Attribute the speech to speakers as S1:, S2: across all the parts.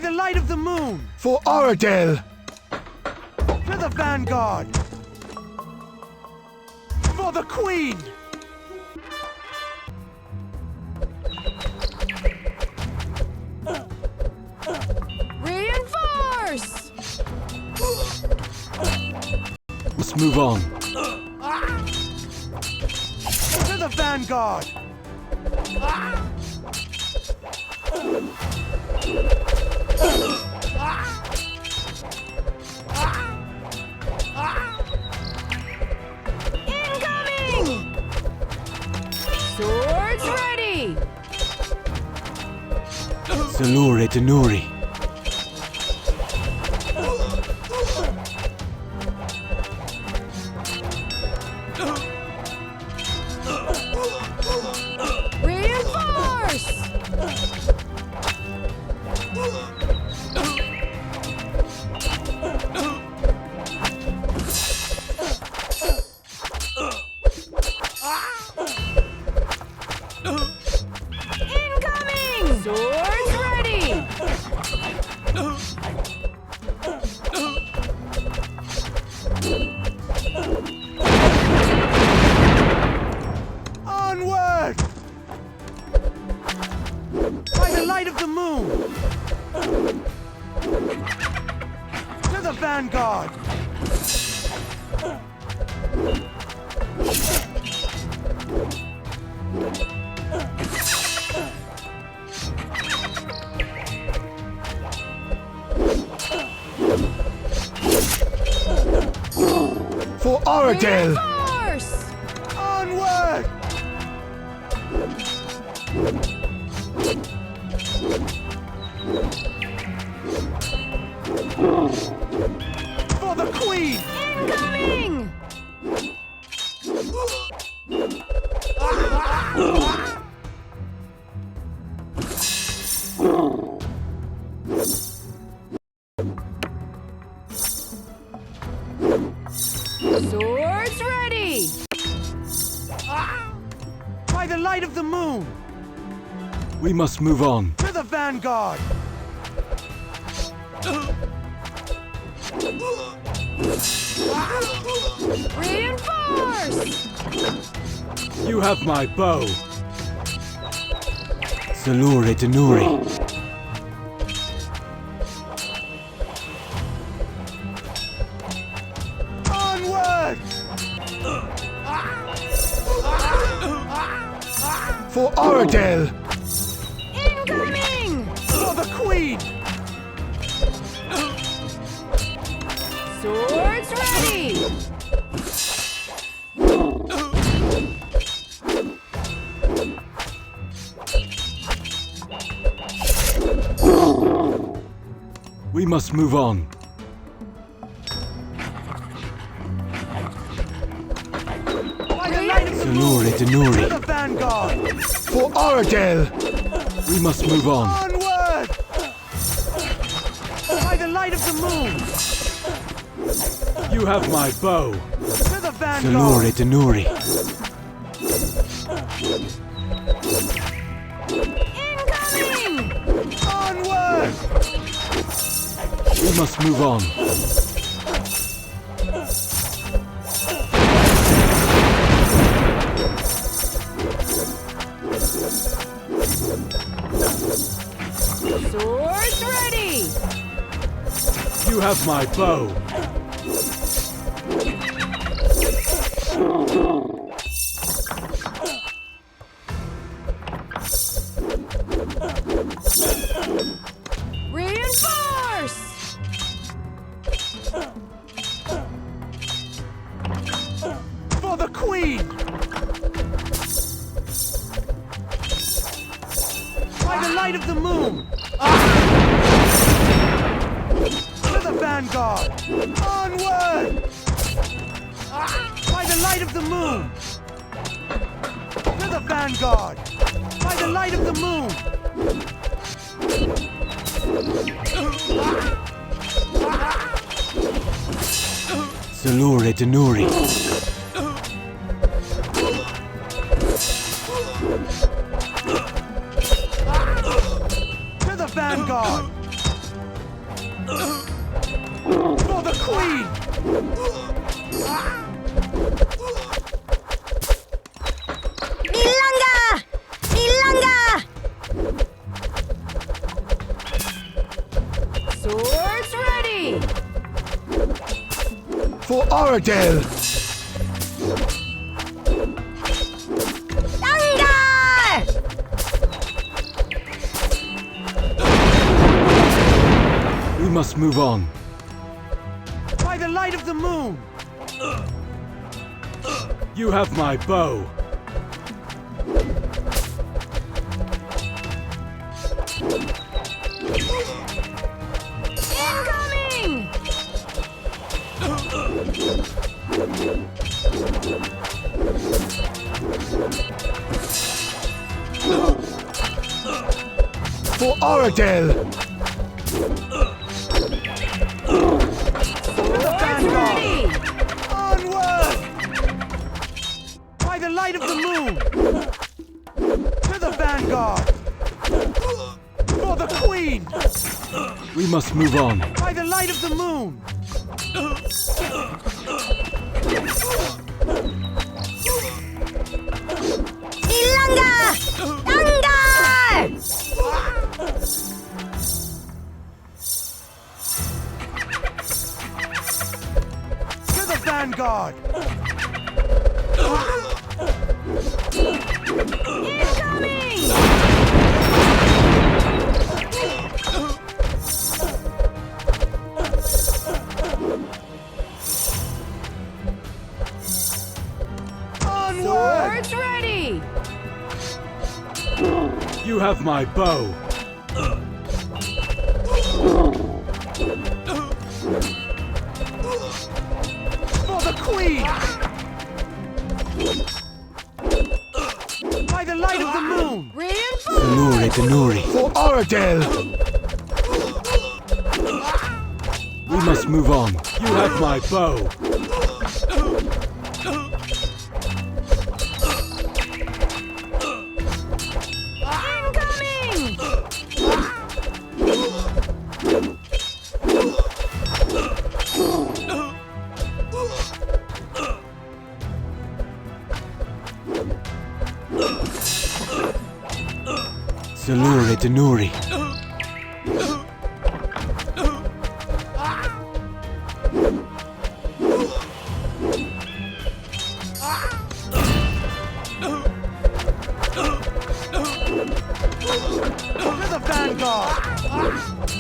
S1: By the light of the moon!
S2: For Oradale!
S1: To the vanguard! For the Queen!
S3: Reinforce!
S4: Let's move on.
S1: To the vanguard!
S3: Incoming! Swords ready!
S4: Salure Denuri.
S3: Reinforce! Incoming! Swords ready!
S1: Onward! By the light of the moon! To the vanguard!
S2: For Oradale!
S3: Reinforce!
S1: Onward! For the Queen!
S3: Incoming! Swords ready!
S1: By the light of the moon!
S4: We must move on.
S1: To the vanguard!
S3: Reinforce!
S4: You have my bow. Salure Denuri.
S1: Onward!
S2: For Oradale!
S3: Incoming!
S1: For the Queen!
S3: Swords ready!
S4: We must move on.
S1: By the light of the
S4: Salure
S1: moon! To
S4: Denuri.
S1: the vanguard!
S2: For Oradale!
S4: We must move on.
S1: Onward! By the light of the moon!
S4: You have my bow.
S1: To the vanguard!
S4: Salure Denuri.
S3: Incoming!
S1: Onward!
S4: We must move on.
S3: Swords ready!
S4: You have my bow.
S3: Reinforce!
S1: For the Queen! By the light of the moon! To the vanguard! Onward! By the light of the moon! To the vanguard! By the light of the moon!
S4: Salure Denuri.
S1: To the vanguard! For the Queen!
S3: Milonga! Milonga! Swords ready!
S2: For Oradell!
S3: Dangar!
S4: We must move on.
S1: By the light of the moon!
S4: You have my bow.
S3: Incoming!
S2: For Oradell!
S3: Swords ready!
S1: Onward! By the light of the moon! To the vanguard! For the Queen!
S4: We must move on.
S1: By the light of the moon!
S3: Milonga! Dangar!
S1: To the vanguard!
S3: Incoming!
S1: Onward!
S3: Swords ready!
S4: You have my bow.
S1: For the Queen! By the light of the moon!
S3: Reinforce!
S4: Salure Denuri.
S2: For Oradell!
S4: We must move on. You have my bow.
S3: Incoming!
S4: Salure Denuri.
S1: To the vanguard!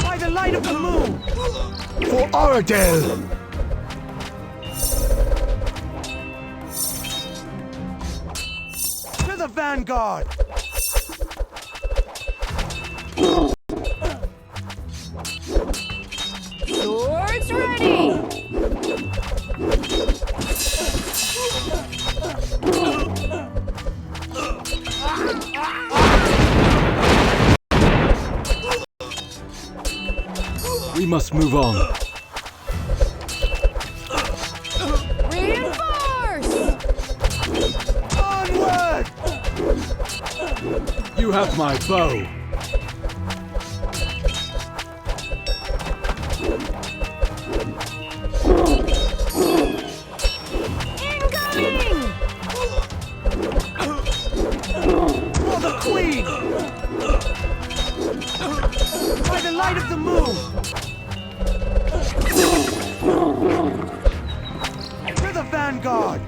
S1: By the light of the moon!
S2: For Oradell!
S1: To the vanguard!
S3: Swords ready!
S4: We must move on.
S3: Reinforce!
S1: Onward!
S4: You have my bow.
S3: Incoming!
S1: For the Queen! By the light of the moon! To the vanguard!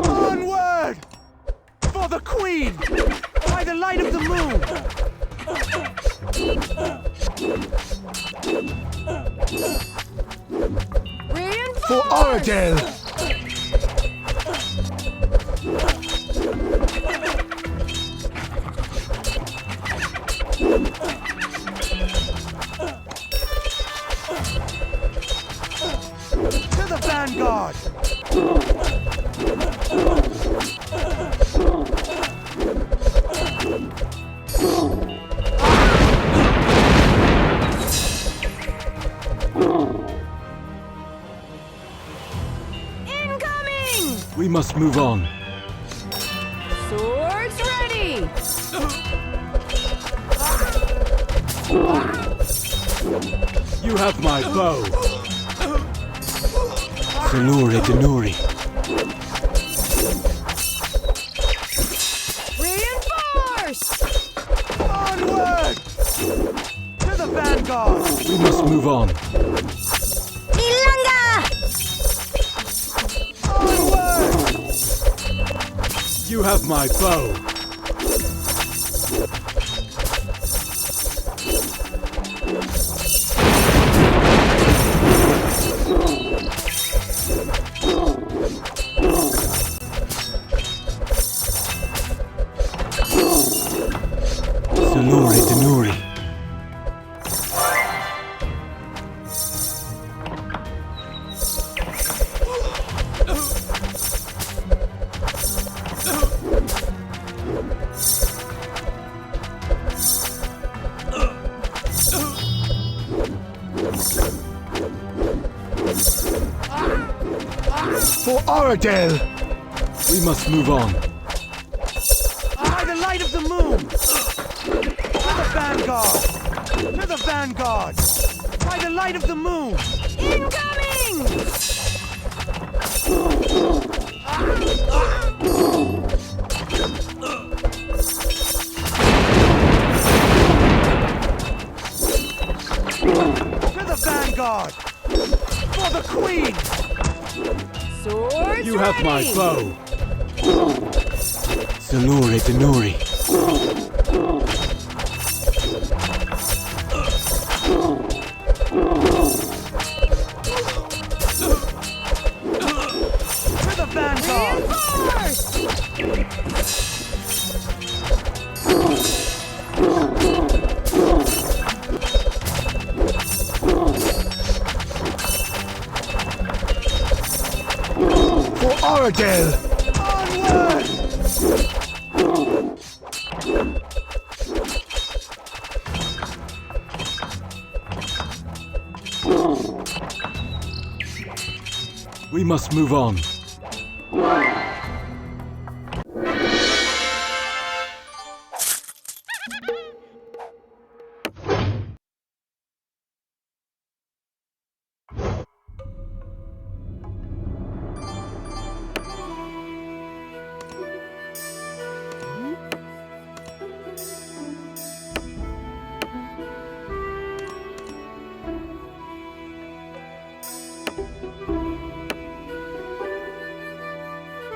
S1: Onward! For the Queen! By the light of the moon!
S3: Reinforce!
S2: For Oradell!
S1: To the vanguard!
S3: Incoming!
S4: We must move on.
S3: Swords ready!
S4: You have my bow. Salure Denuri.
S3: Reinforce!
S1: Onward! To the vanguard!
S4: We must move on.
S3: Milanga!
S1: Onward!
S4: You have my bow. Salure Denuri.
S2: For Oradell!
S4: We must move on.
S1: By the light of the moon! To the vanguard! To the vanguard! By the light of the moon!
S3: Incoming!
S1: To the vanguard! For the queen!
S3: Swords
S4: You have my
S3: ready!
S4: bow. Salure Denuri.
S1: To the vanguard!
S3: Reinforce!
S2: For Oradell!
S1: Onward!
S4: We must move on.